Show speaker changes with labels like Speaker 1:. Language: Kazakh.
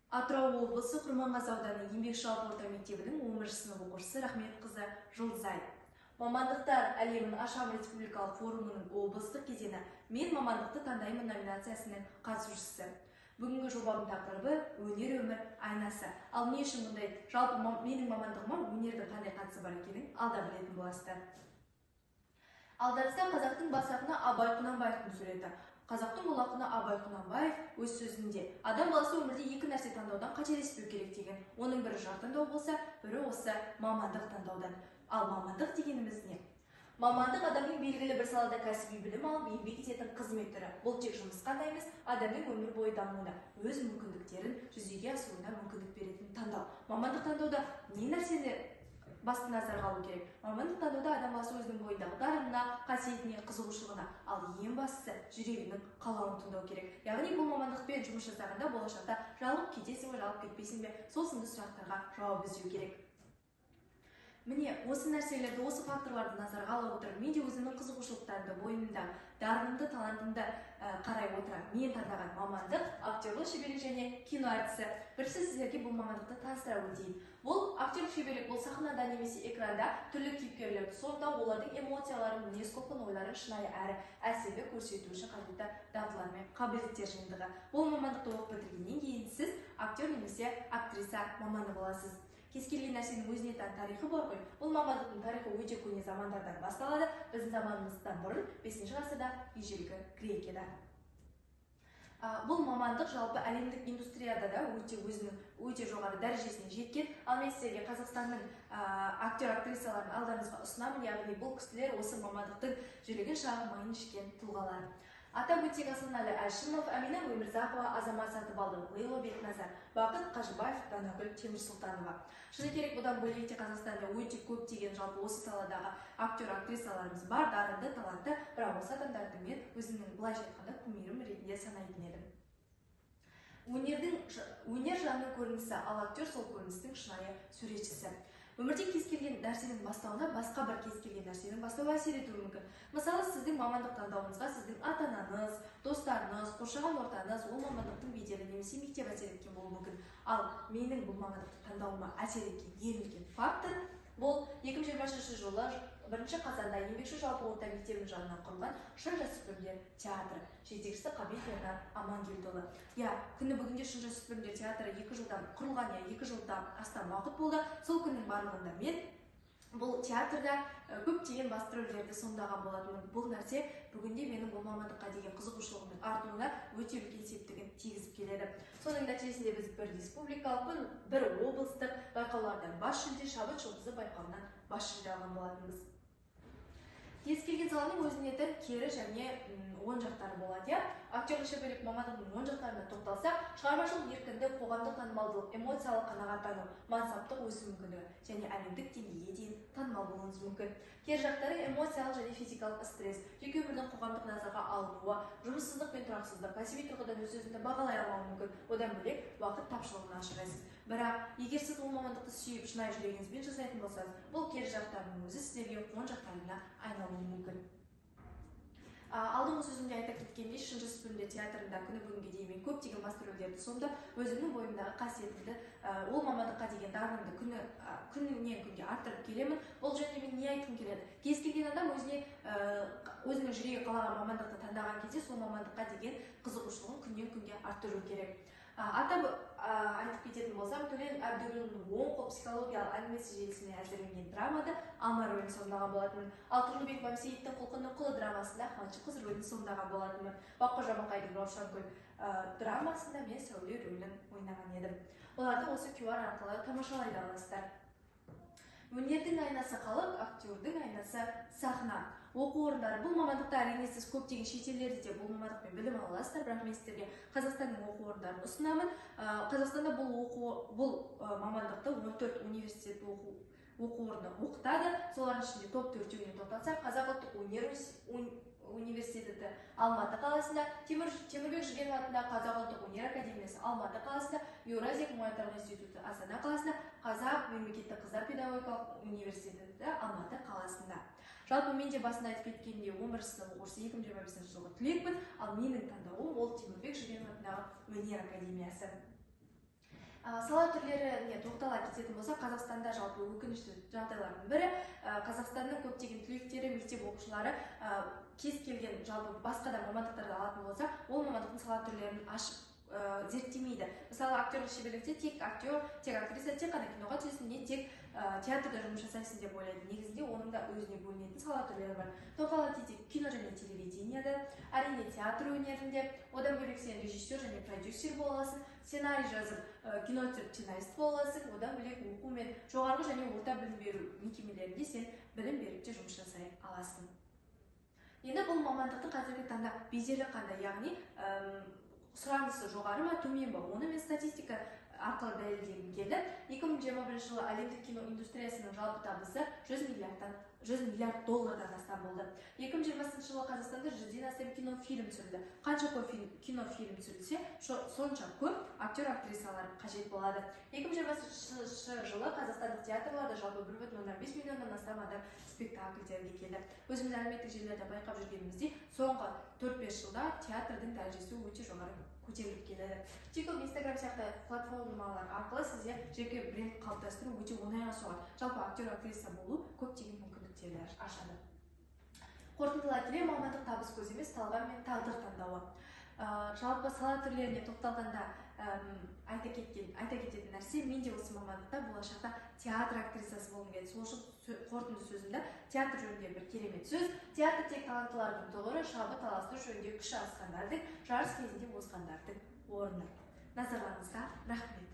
Speaker 1: Атырау облысы Құрманғазы ауданы еңбек жалпы орта мектебінің 10 сынып оқушысы Рахметқызы Жұлдызай. Мамандықтар әлемін ашам республикалық форумының облыстық кезеңі «Мен мамандықты таңдаймын» номинациясының қатысушысы. Бүгінгі жобамның тақырыбы өнер өмір айнасы. Ал не үшін мұндай? Жалпы менің мамандығыма өнердің қандай қатысы бар екенін алда білетін боласыздар. Алдарыңызда қазақтың бас ақыны Абай Құнанбаевтың суреті. Қазақтың бұл ақыны Абай Құнанбаев өз сөзінде адам баласы өмірде екі нәрсе таңдаудан қателеспеу керек деген. Оның бірі жар таңдау болса, бірі осы мамандық таңдаудан. Ал мамандық дегеніміз не? Мамандық адамның белгілі бір салада кәсіби білім алып еңбек ететін қызмет түрі. Бұл тек жұмысқа ғана емес, адамның өмір бойы дамуына, өз мүмкіндіктерін жүзеге асыруына мүмкіндік беретін таңдау. Мамандық таңдауда не нәрсені басты назарға алу керек? Мамандық таңдауда адам баласы өзінің бойындағы дарынына, қасиетіне, қызығушылығына, ал ең бастысы жүрегінің қалауын тыңдау керек. Яғни бұл мамандықпен жұмыс жасағанда болашақта жалығып кетесің бе, жалығып кетпейсің бе, сол сынды сұрақтарға жауап іздеу керек. Міне, осы нәрселерді, осы факторларды назарға ала отырып, мен де өзімнің қызығушылықтарымды, бойымда дарынымды, талантымды қарай отырып, мен таңдаған мамандық актерлік шеберлік және кино әртісі. Бірінші сіздерге бұл мамандықты таныстыра өтейін. Бұл актерлік шеберлік, бұл сахнада немесе экранда түрлі кейіпкерлерді сомдау, олардың эмоцияларын, мінез-құлқын, ойларын шынайы әрі әсерлі көрсету үшін қажетті дағдылар мен қабілеттер жиынтығы. Бұл мамандықты оқып бітіргеннен кейін сіз актер немесе актриса маманы боласыз. Кез келген нәрсенің өзіне тән тарихы бар ғой. Бұл мамандықтың тарихы өте көне замандардан басталады. Біздің заманымыздан бұрын 5-ші ғасырда ежелгі Грекияда. Бұл мамандық жалпы әлемдік индустрияда да өте жоғары дәрежесіне жеткен. Ал мен сіздерге Қазақстанның актер-актрисаларын алдарыңызға ұсынамын, яғни бұл кісілер осы мамандықтың жүрегін шағып майын ішкен тұлғалар. Атап өтсек, Асанәлі Әшімов, Әмина Өмірзақова, Азамат Сатыбалды, Лейло Бекназар, Бақыт Қажыбаев, Данагүл Темірсұлтанова. Шыны керек, бұдан бөлек те Қазақстанда өте көптеген жалпы осы саладағы актер-актрисаларымыз бар, дарынды, талантты, бірақ осы адамдарды мен өзімнің былайша айтқанда кумирім ретінде санайтын едім. Өнер жанның көрінісі, ал актер сол көріністің шынайы суретшісі. Өмірде кез келген нәрсенің бастауына басқа бір кез келген нәрсенің бастауы әсер етуі мүмкін. Мысалы, сіздің мамандық таңдауыңызға сіздің ата-анаңыз, достарыңыз, қоршаған ортаңыз ол мамандықтың беделі немесе мектеп әсер еткен болуы мүмкін. Ал менің бұл мамандықты таңдауыма әсер еткен ең үлкен фактор бұл 2020 жылы 1 қазанда еңбекші жалпы орта мектебінің жанынан құрылған Шын жасөспірімдер театры. Жетекшісі Қабит Ернар Амангелдіұлы. Күні бүгінде Шын жасөспірімдер театры 2 жылдан құрылған, 2 жылдан астам уақыт болды. Сол күннің барлығында мен бұл театрда көптеген басты рөлдерді сомдаған болатынмын. Бұл нәрсе бүгінде менің бұл мамандыққа деген қызығушылығымның артуына өте үлкен септігін тигізіп келеді. Соның нәтижесінде біз бір республикалық, бір облыстық байқаулардан бас жүлде, Шабыт жұлдызы байқауынан бас жүлде алған болатынбыз. Кез келген саланың өзіне тән кері және оң жақтары болады. Актерлік шеберлік мамандығының оң жақтарына тоқталсақ, шығармашылық еркіндік, қоғамдық танымалдылық, эмоциялық қанағаттану, мансаптық өсу мүмкіндігі және әлемдік деңгейге дейін танымал болуыңыз мүмкін. Кері жақтары эмоциялық және физикалық стресс, жеке өмірдің қоғамдық назарға алынуы, жұмыссыздық пен тұрақсыздық, кәсіби тұрғыдан өз-өзіңді бағалай алмауы мүмкін. Одан бөлек уақыт тапшылығына ұшырайсыз. Бірақ егер сіз бұл мамандықты сүйіп, шынайы жүрегіңізбен жасайтын болсаңыз, бұл кері жақтарының өзі сіздерге оң жақтарына айналуы мүмкін. Алдыңғы сөзімде айта кеткендей, Шын жасөспірімдер театрында күні бүгінге дейін мен көптеген басты рөлдерді сомдап, өзімнің бойымдағы қасиетімді, ол мамандыққа деген дарынымды күннен күнге арттырып келемін. Бұл жөнінде мен не айтқым келеді? Кез келген адам өзінің жүрегі қалаған мамандықты таңдаған кезде сол мамандыққа деген қызығушылығын күннен күнге арттыру керек. Атап айтып кететін болсам, Төлен Әбдіғұлының оң қол психологиялық әңгімесі желісіне әзірленген драмада Алма рөлін сомдаған болатынмын. Ал Тұрлыбек Бамсейіттің Құлқынның құлы драмасында Ханшы қыз рөлін сомдаған болатынмын. Баққожа Мақайдың Раушангүл драмасында мен Сәуле рөлін ойнаған едім. Оларды осы QR арқылы тамашалай аласыздар. Өнердің айнасы халық, актердің айнасы сахна. Оқу орындары. Бұл мамандықта әрине сіз көптеген шетелдерде де бұл мамандықпен білім аласыздар, бірақ мен сіздерге Қазақстанның оқу орындарын ұсынамын. Қазақстанда бұл мамандықты 14 университет оқу орны оқытады. Солардың ішінде топ 4-еуіне тоқталсақ, Қазақ ұлттық өнер университеті Алматы қаласында, Темірбек Жүргенов атындағы Қазақ ұлттық өнер академиясы Алматы қаласында, Еуразия гуманитарлық институты Астана қаласында, Қазақ мемлекеттік қыздар педагогикалық университеті Алматы қаласында. Жалпы мен де басында айтып кеткенде 11 сынып оқушысы 2025 жылғы түлекпін, ал менің таңдауым ол Темірбек Жүргенов атындағы өнер академиясы. Сала түрлеріне тоқтала кететін болса, Қазақстанда жалпы өкінішті жағдайлардың бірі, Қазақстанның көптеген түлектері, мектеп оқушылары кез келген жалпы басқа да мамандықтарды алатын болса, ол мамандықтың сала түрлерін ашып зерттемейді. Мысалы, актерлік шеберлікте тек актер, тек актриса, тек қана киноға түсесің, не тек театрда жұмыс жасайсың деп ойлайды. Негізінде оның да өзіне бөлінетін сала түрлері бар. Тоқтала кетсек, кино және телевидениеде, әрине театр өнерінде, одан бөлек сен режиссер және продюсер боласың, сценарий жазып, кино түсіріп сценарист боласың, одан бөлек оқу мен жоғарғы және орта білім беру мекемелерінде сен білім беріп те жұмыс жасай аласың. Енді бұл мамандықтың қазіргі таңда беделі қандай, яғни сұранысы жоғары ма, төмен ба? Оны мен статистика арқылы дәлелдегім келді. 2021 жылы әлемдік кино индустриясының жалпы табысы 100 миллиард доллардан астам болды. 2020 жылы Қазақстанда 100-ден астам кинофильм түсірілді. Қанша көп кинофильм түсірілсе, сонша көп актер-актрисалар қажет болады. 2020 жылы Қазақстандық театрларда жалпы 1,5 миллионнан астам адам спектакльдерге келді. Өзіміз әлеуметтік желілерде байқап жүргенімізде, соңғы 4-5 жылда театрдың дәрежесі өте жоғары көтеріліп келеді. TikTok, Instagram сияқты платформалар арқылы сізде жеке бренд қалыптастыру өте оңайға соғады. Жалпы актер-актриса болу көптеген мүмкіндіктерді ашады. Қорытындылай келе, мамандық табыс көзі емес, талғам мен тағдыр таңдауы. Жалпы сала түрлеріне тоқталғанда айта кететін нәрсе, мен де осы мамандықта болашақта театр актрисасы болғым келеді. Сол үшін қорытынды сөзімді театр жөнінде бір керемет сөз. Театр тек таланттылардың тұғыры, шабыт таластыру жөнінде күші асқандардың, жарыс кезінде озғандардың орны. Назарларыңызға рахмет.